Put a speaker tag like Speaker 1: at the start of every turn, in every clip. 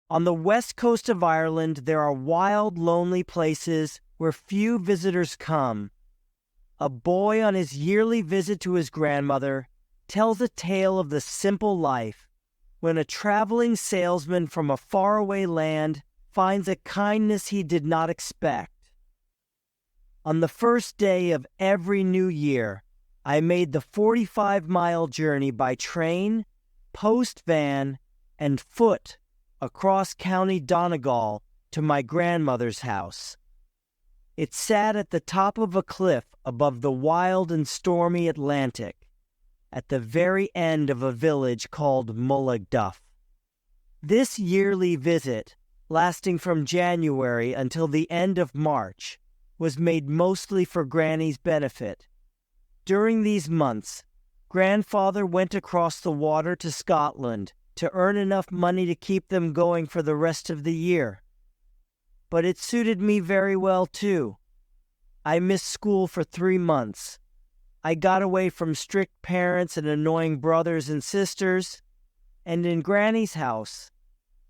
Speaker 1: On the west coast of Ireland, there are wild, lonely places where few visitors come. A boy on his yearly visit to his grandmother tells a tale of the simple life when a traveling salesman from a faraway land finds a kindness he did not expect. On the first day of every new year, I made the 45-mile journey by train, post van, and foot across County Donegal to my grandmother's house. It sat at the top of a cliff above the wild and stormy Atlantic, at the very end of a village called Mullaghduff. This yearly visit, lasting from January until the end of March, was made mostly for Granny's benefit. During these months, Grandfather went across the water to Scotland to earn enough money to keep them going for the rest of the year. But it suited me very well, too. I missed school for 3 months. I got away from strict parents and annoying brothers and sisters, and in Granny's house,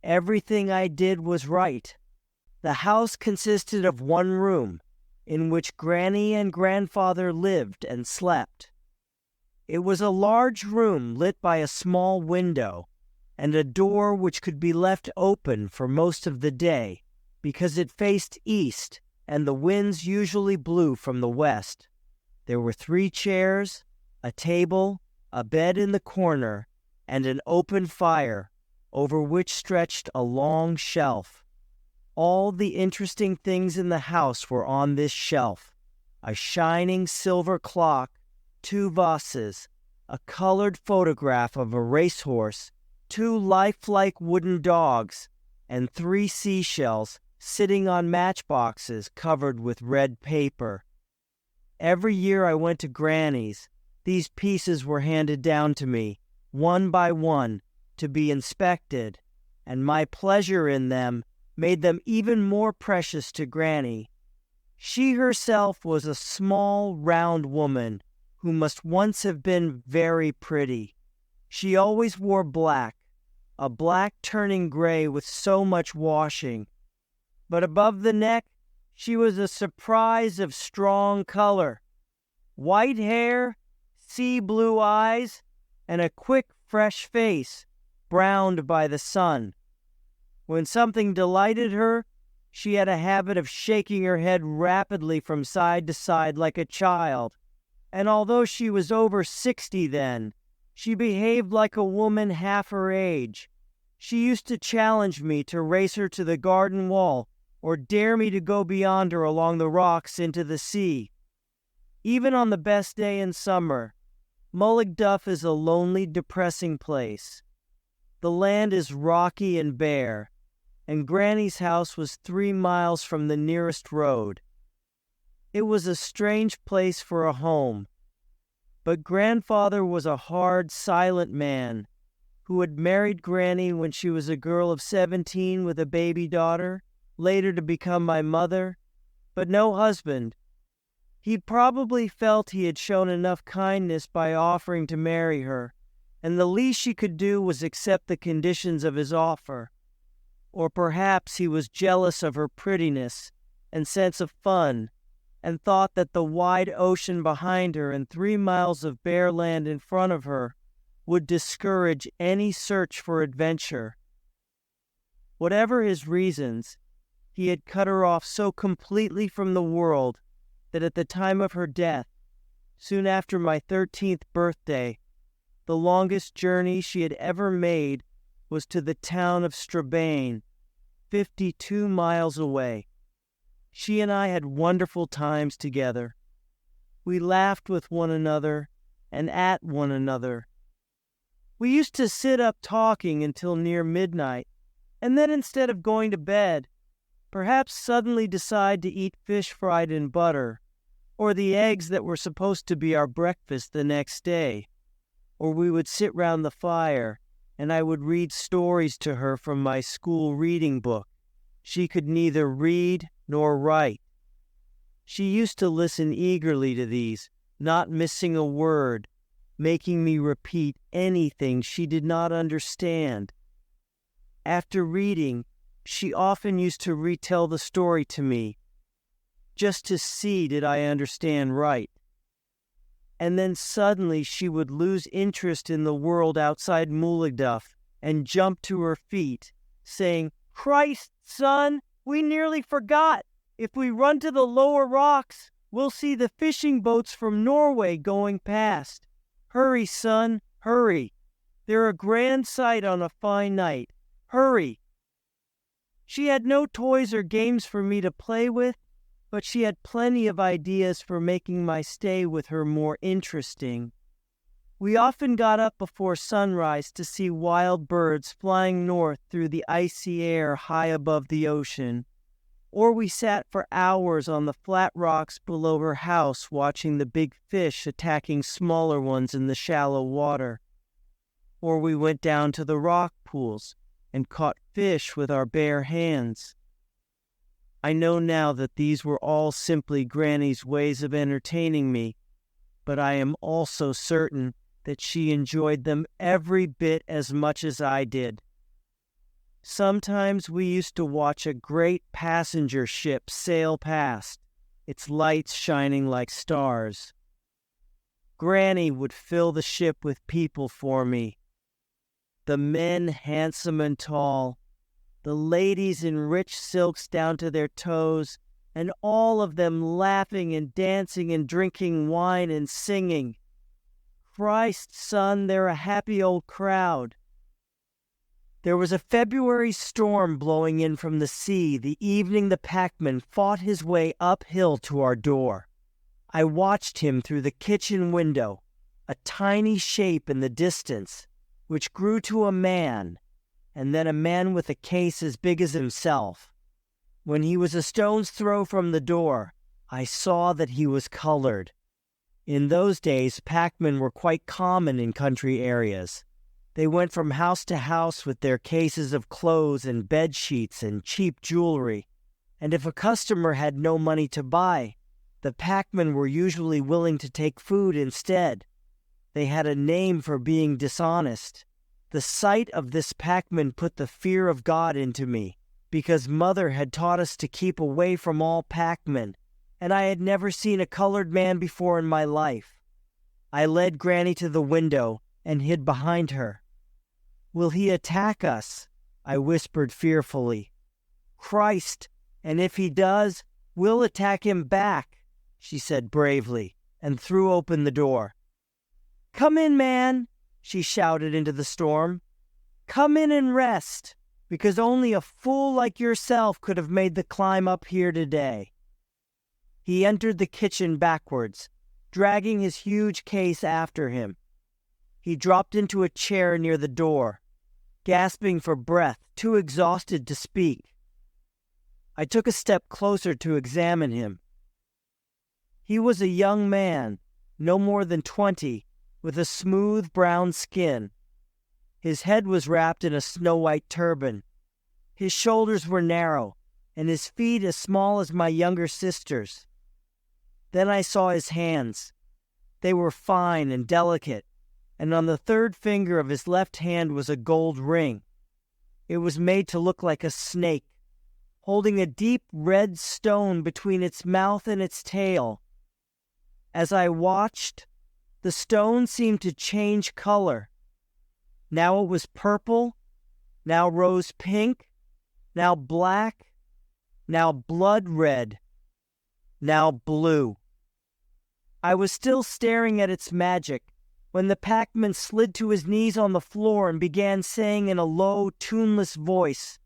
Speaker 1: everything I did was right. The house consisted of one room, in which Granny and Grandfather lived and slept. It was a large room lit by a small window, and a door which could be left open for most of the day, because it faced east and the winds usually blew from the west. There were 3 chairs, a table, a bed in the corner, and an open fire, over which stretched a long shelf. All the interesting things in the house were on this shelf: a shining silver clock, 2 vases, a colored photograph of a racehorse, 2 lifelike wooden dogs, and 3 seashells sitting on matchboxes covered with red paper. Every year I went to Granny's, these pieces were handed down to me, one by one, to be inspected, and my pleasure in them made them even more precious to Granny. She herself was a small, round woman who must once have been very pretty. She always wore black, a black turning gray with so much washing. But above the neck, she was a surprise of strong color. White hair, sea blue eyes, and a quick, fresh face, browned by the sun. When something delighted her, she had a habit of shaking her head rapidly from side to side like a child, and although she was over 60 then, she behaved like a woman half her age. She used to challenge me to race her to the garden wall, or dare me to go beyond her along the rocks into the sea. Even on the best day in summer, Mullaghduff is a lonely, depressing place. The land is rocky and bare, and Granny's house was 3 miles from the nearest road. It was a strange place for a home, but Grandfather was a hard, silent man who had married Granny when she was a girl of 17 with a baby daughter, later to become my mother, but no husband. He probably felt he had shown enough kindness by offering to marry her, and the least she could do was accept the conditions of his offer. Or perhaps he was jealous of her prettiness and sense of fun, and thought that the wide ocean behind her and 3 miles of bare land in front of her would discourage any search for adventure. Whatever his reasons, he had cut her off so completely from the world that at the time of her death, soon after my 13th birthday, the longest journey she had ever made was to the town of Strabane, 52 miles away. She and I had wonderful times together. We laughed with one another and at one another. We used to sit up talking until near midnight, and then instead of going to bed, perhaps suddenly decide to eat fish fried in butter, or the eggs that were supposed to be our breakfast the next day. Or we would sit round the fire, and I would read stories to her from my school reading book. She could neither read nor write. She used to listen eagerly to these, not missing a word, making me repeat anything she did not understand. After reading, she often used to retell the story to me, just to see did I understand right. And then suddenly she would lose interest in the world outside Mullaghduff and jump to her feet, saying, "Christ, son, we nearly forgot. If we run to the lower rocks, we'll see the fishing boats from Norway going past. Hurry, son, hurry. They're a grand sight on a fine night. Hurry." She had no toys or games for me to play with, but she had plenty of ideas for making my stay with her more interesting. We often got up before sunrise to see wild birds flying north through the icy air high above the ocean, or we sat for hours on the flat rocks below her house watching the big fish attacking smaller ones in the shallow water, or we went down to the rock pools and caught fish with our bare hands. I know now that these were all simply Granny's ways of entertaining me, but I am also certain that she enjoyed them every bit as much as I did. Sometimes we used to watch a great passenger ship sail past, its lights shining like stars. Granny would fill the ship with people for me, the men handsome and tall, the ladies in rich silks down to their toes, and all of them laughing and dancing and drinking wine and singing. Christ, son, they're a happy old crowd. There was a February storm blowing in from the sea the evening the packman fought his way uphill to our door. I watched him through the kitchen window, a tiny shape in the distance, which grew to a man, and then a man with a case as big as himself. When he was a stone's throw from the door, I saw that he was colored. In those days, packmen were quite common in country areas. They went from house to house with their cases of clothes and bed sheets and cheap jewelry, and if a customer had no money to buy, the packmen were usually willing to take food instead. They had a name for being dishonest. The sight of this packman put the fear of God into me, because Mother had taught us to keep away from all packmen, and I had never seen a colored man before in my life. I led Granny to the window and hid behind her. "Will he attack us?" I whispered fearfully. "Christ, and if he does, we'll attack him back," she said bravely, and threw open the door. "Come in, man," she shouted into the storm. "Come in and rest, because only a fool like yourself could have made the climb up here today." He entered the kitchen backwards, dragging his huge case after him. He dropped into a chair near the door, gasping for breath, too exhausted to speak. I took a step closer to examine him. He was a young man, no more than 20, with a smooth brown skin. His head was wrapped in a snow-white turban. His shoulders were narrow, and his feet as small as my younger sister's. Then I saw his hands. They were fine and delicate, and on the third finger of his left hand was a gold ring. It was made to look like a snake, holding a deep red stone between its mouth and its tail. As I watched, the stone seemed to change color. Now it was purple, now rose pink, now black, now blood red, now blue. I was still staring at its magic when the packman slid to his knees on the floor and began saying in a low, tuneless voice,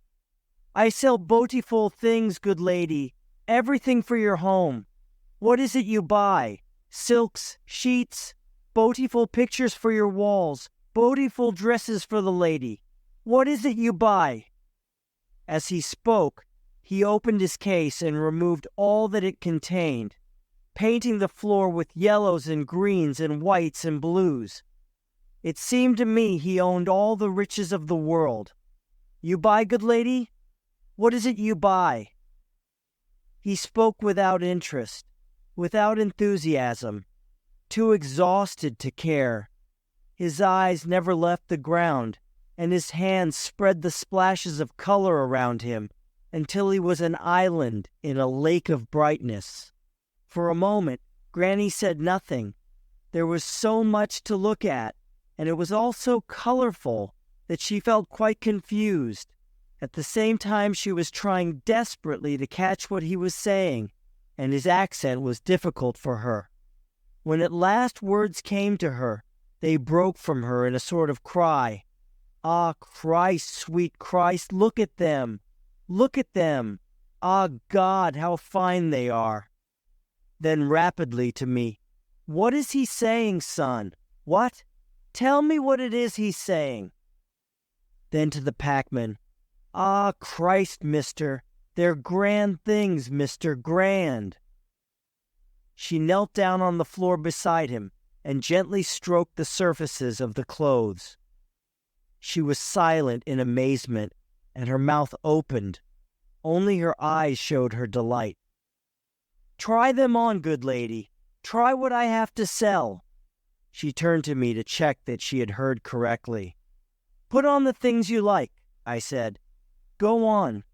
Speaker 1: "I sell beautiful things, good lady, everything for your home. What is it you buy? Silks, sheets, beautiful pictures for your walls, beautiful dresses for the lady. What is it you buy?" As he spoke, he opened his case and removed all that it contained, painting the floor with yellows and greens and whites and blues. It seemed to me he owned all the riches of the world. "You buy, good lady? What is it you buy?" He spoke without interest, without enthusiasm, too exhausted to care. His eyes never left the ground, and his hands spread the splashes of color around him until he was an island in a lake of brightness. For a moment, Granny said nothing. There was so much to look at, and it was all so colorful that she felt quite confused. At the same time, she was trying desperately to catch what he was saying, and his accent was difficult for her. When at last words came to her, they broke from her in a sort of cry. "Ah, Christ, sweet Christ, look at them! Look at them! Ah, God, how fine they are!" Then rapidly to me, "What is he saying, son? What? Tell me what it is he's saying." Then to the packman, "Ah, Christ, mister, they're grand things, mister, grand." She knelt down on the floor beside him and gently stroked the surfaces of the clothes. She was silent in amazement, and her mouth opened. Only her eyes showed her delight. "Try them on, good lady. Try what I have to sell." She turned to me to check that she had heard correctly. "Put on the things you like," I said. "Go on."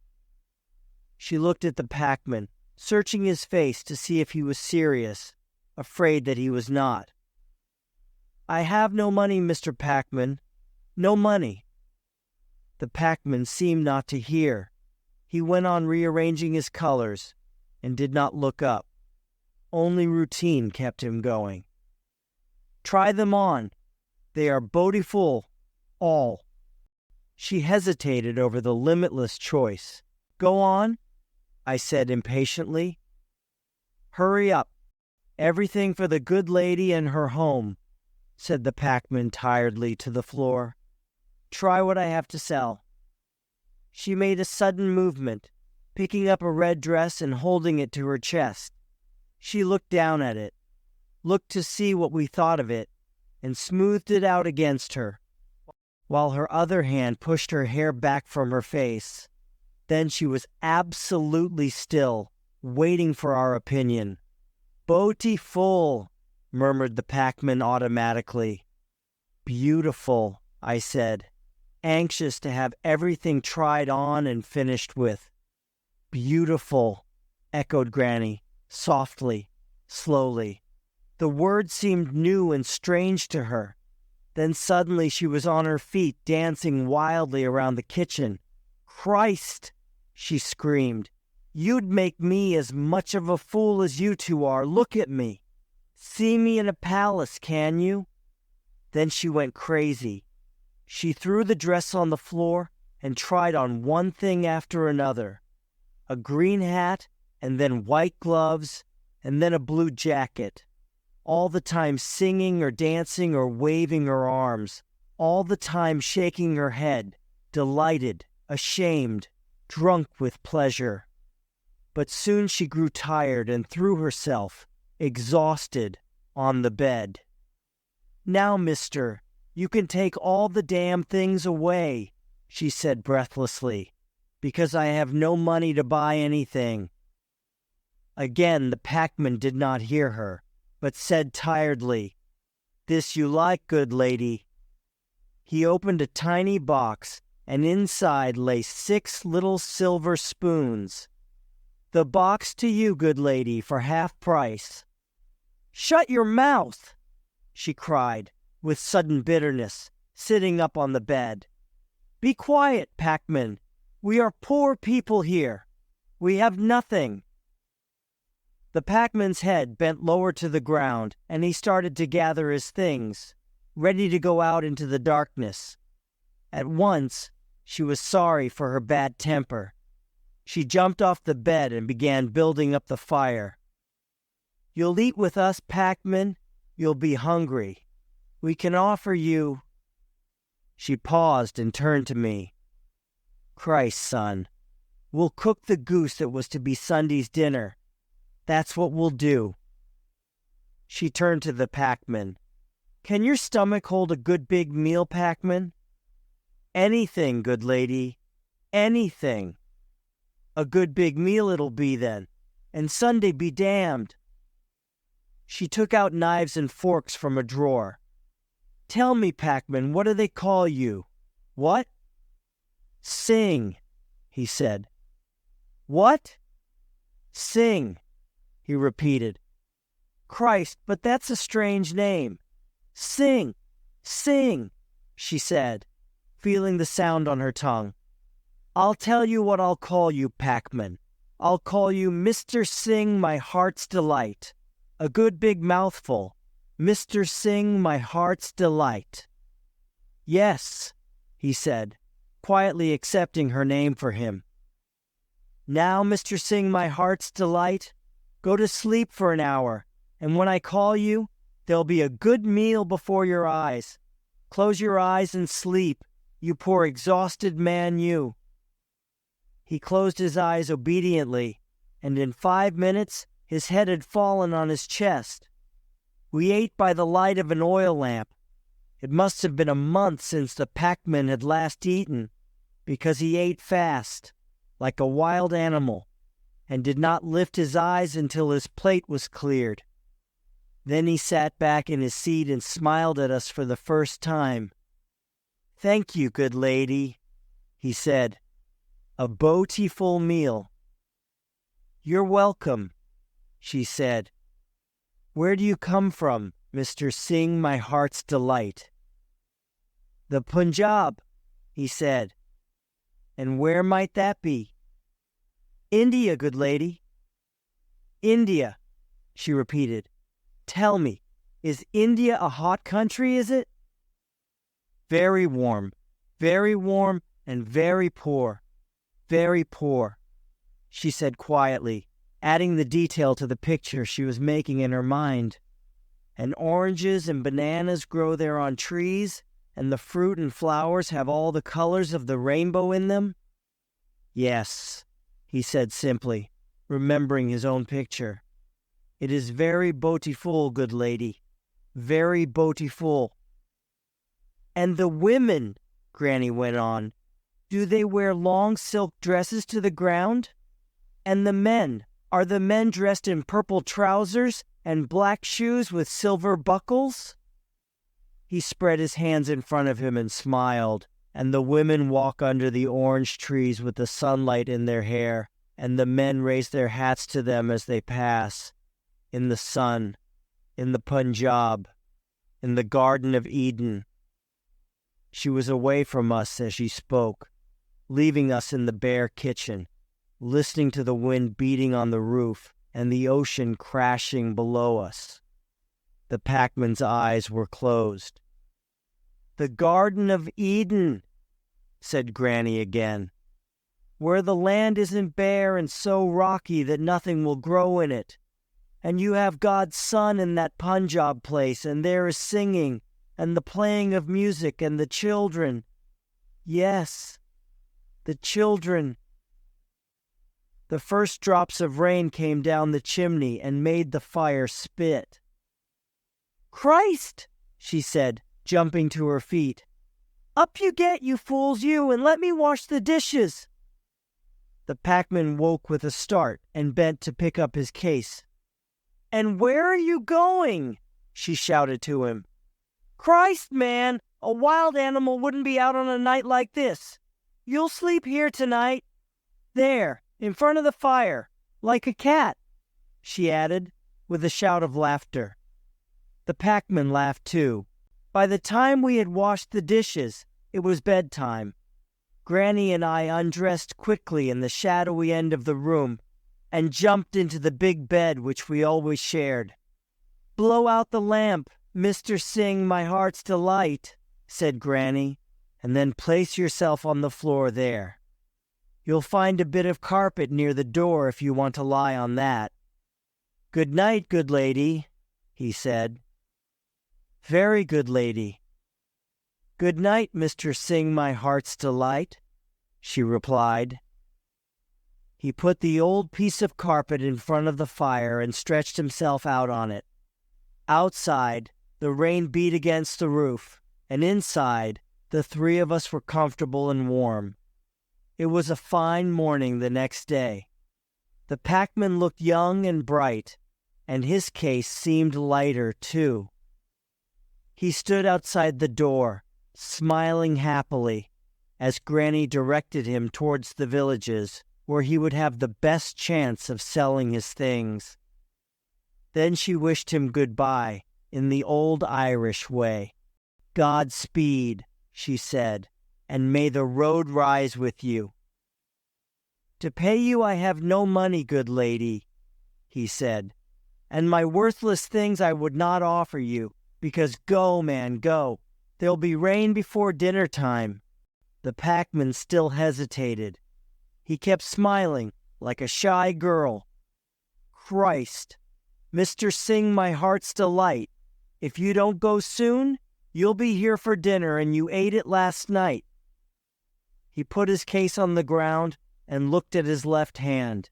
Speaker 1: She looked at the packman, searching his face to see if he was serious, afraid that he was not. "I have no money, Mr. Packman. No money." The packman seemed not to hear. He went on rearranging his colors and did not look up. Only routine kept him going. "Try them on. They are beautiful, all." She hesitated over the limitless choice. "Go on," I said impatiently. "Hurry up. Everything for the good lady and her home," said the packman tiredly to the floor. "Try what I have to sell." She made a sudden movement, picking up a red dress and holding it to her chest. She looked down at it, looked to see what we thought of it, and smoothed it out against her, while her other hand pushed her hair back from her face. Then she was absolutely still, waiting for our opinion. "Beautiful," murmured the packman automatically. "Beautiful," I said, anxious to have everything tried on and finished with. "Beautiful," echoed Granny, softly, slowly. The word seemed new and strange to her. Then suddenly she was on her feet, dancing wildly around the kitchen. "Christ!" she screamed. "You'd make me as much of a fool as you two are. Look at me. See me in a palace, can you?" Then she went crazy. She threw the dress on the floor and tried on one thing after another. A green hat, and then white gloves, and then a blue jacket. All the time singing or dancing or waving her arms. All the time shaking her head, delighted, ashamed, drunk with pleasure. But soon she grew tired and threw herself, exhausted, on the bed. "Now, mister, you can take all the damn things away," she said breathlessly, "because I have no money to buy anything." Again the packman did not hear her, but said tiredly, "This you like, good lady." He opened a tiny box, and inside lay 6 little silver spoons. "The box to you, good lady, for half price." "Shut your mouth!" she cried, with sudden bitterness, sitting up on the bed. "Be quiet, packman. We are poor people here. We have nothing." The packman's head bent lower to the ground, and he started to gather his things, ready to go out into the darkness. At once, she was sorry for her bad temper. She jumped off the bed and began building up the fire. "You'll eat with us, packman. You'll be hungry. We can offer you—" She paused and turned to me. "Christ, son, we'll cook the goose that was to be Sunday's dinner. That's what we'll do." She turned to the packman. "Can your stomach hold a good big meal, packman?" "Anything, good lady. Anything." "A good big meal it'll be then, and Sunday be damned." She took out knives and forks from a drawer. "Tell me, packman, what do they call you?" What? Sing, he said. What? Sing, he repeated. Christ, but that's a strange name. Sing, sing, she said, feeling the sound on her tongue. I'll tell you what I'll call you, Pac-Man. I'll call you Mr. Sing, my heart's delight. A good big mouthful. Mr. Sing, my heart's delight. Yes, he said, quietly accepting her name for him. Now, Mr. Sing, my heart's delight, go to sleep for an hour, and when I call you, there'll be a good meal before your eyes. Close your eyes and sleep, you poor exhausted man, you. He closed his eyes obediently, and in 5 minutes his head had fallen on his chest. We ate by the light of an oil lamp. It must have been a month since the Pac-Man had last eaten, because he ate fast, like a wild animal, and did not lift his eyes until his plate was cleared. Then he sat back in his seat and smiled at us for the first time. Thank you, good lady, he said. A beautiful meal. You're welcome, she said. Where do you come from, Mr. Sing, my heart's delight? The Punjab, he said. And where might that be? India, good lady. India, she repeated. Tell me, is India a hot country, is it? Very warm, and very poor, she said quietly, adding the detail to the picture she was making in her mind. And oranges and bananas grow there on trees, and the fruit and flowers have all the colors of the rainbow in them? Yes, he said simply, remembering his own picture. It is very beautiful, good lady, very beautiful. And the women, Granny went on, do they wear long silk dresses to the ground? And the men, are the men dressed in purple trousers and black shoes with silver buckles? He spread his hands in front of him and smiled, and the women walk under the orange trees with the sunlight in their hair, and the men raise their hats to them as they pass. In the sun, in the Punjab, in the Garden of Eden. She was away from us as she spoke, leaving us in the bare kitchen, listening to the wind beating on the roof and the ocean crashing below us. The Pac-Man's eyes were closed. The Garden of Eden, said Granny again, where the land isn't bare and so rocky that nothing will grow in it. And you have God's Son in that Punjab place, and there is singing, and the playing of music, and the children. Yes, the children. The first drops of rain came down the chimney and made the fire spit. Christ, she said, jumping to her feet. Up you get, you fools, you, and let me wash the dishes. The Pac-Man woke with a start and bent to pick up his case. And where are you going? She shouted to him. Christ, man, a wild animal wouldn't be out on a night like this. You'll sleep here tonight. There, in front of the fire, like a cat, she added, with a shout of laughter. The Pac-Man laughed too. By the time we had washed the dishes, it was bedtime. Granny and I undressed quickly in the shadowy end of the room and jumped into the big bed which we always shared. Blow out the lamp, Mr. Sing, my heart's delight, said Granny, and then place yourself on the floor there. You'll find a bit of carpet near the door if you want to lie on that. Good night, good lady, he said. Very good lady. Good night, Mr. Sing, my heart's delight, she replied. He put the old piece of carpet in front of the fire and stretched himself out on it. Outside, the rain beat against the roof, and inside, the three of us were comfortable and warm. It was a fine morning the next day. The Pac-Man looked young and bright, and his case seemed lighter, too. He stood outside the door, smiling happily, as Granny directed him towards the villages where he would have the best chance of selling his things. Then she wished him goodbye in the old Irish way. "Godspeed," she said, "and may the road rise with you." "To pay you I have no money, good lady," he said, "and my worthless things I would not offer you, because go, man, go. There'll be rain before dinner time." The packman still hesitated. He kept smiling like a shy girl. "Christ, Mr. Sing my heart's delight, if you don't go soon, you'll be here for dinner and you ate it last night." He put his case on the ground and looked at his left hand.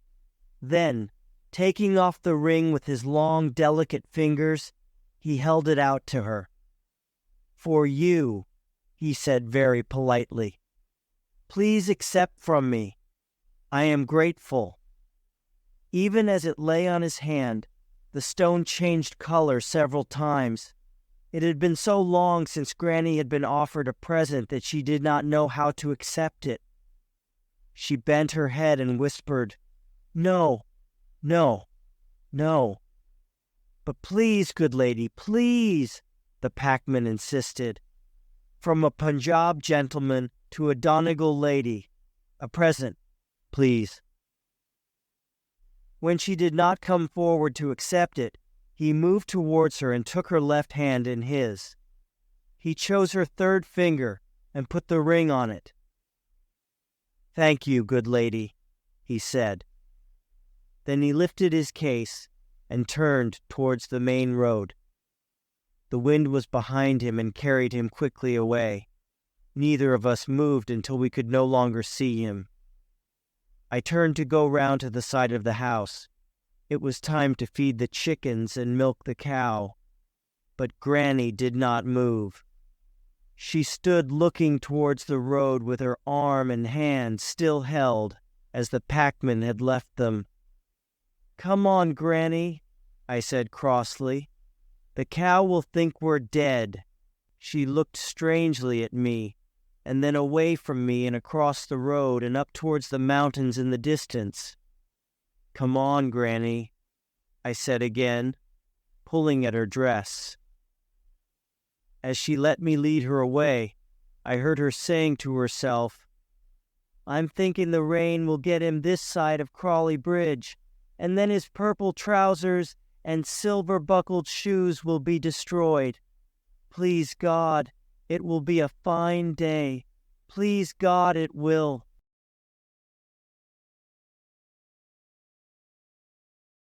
Speaker 1: Then, taking off the ring with his long, delicate fingers, he held it out to her. "For you," he said very politely. "Please accept from me. I am grateful." Even as it lay on his hand, the stone changed color several times. It had been so long since Granny had been offered a present that she did not know how to accept it. She bent her head and whispered, "No, no, no." "But please, good lady, please," the packman insisted. "From a Punjab gentleman to a Donegal lady, a present, please." When she did not come forward to accept it, he moved towards her and took her left hand in his. He chose her third finger and put the ring on it. "Thank you, good lady," he said. Then he lifted his case and turned towards the main road. The wind was behind him and carried him quickly away. Neither of us moved until we could no longer see him. I turned to go round to the side of the house. It was time to feed the chickens and milk the cow. But Granny did not move. She stood looking towards the road with her arm and hand still held as the packman had left them. "Come on, Granny," I said crossly. "The cow will think we're dead." She looked strangely at me, and then away from me and across the road and up towards the mountains in the distance. "Come on, Granny," I said again, pulling at her dress. As she let me lead her away, I heard her saying to herself, "I'm thinking the rain will get him this side of Crawley Bridge, and then his purple trousers and silver-buckled shoes will be destroyed. Please God, it will be a fine day. Please God, it will."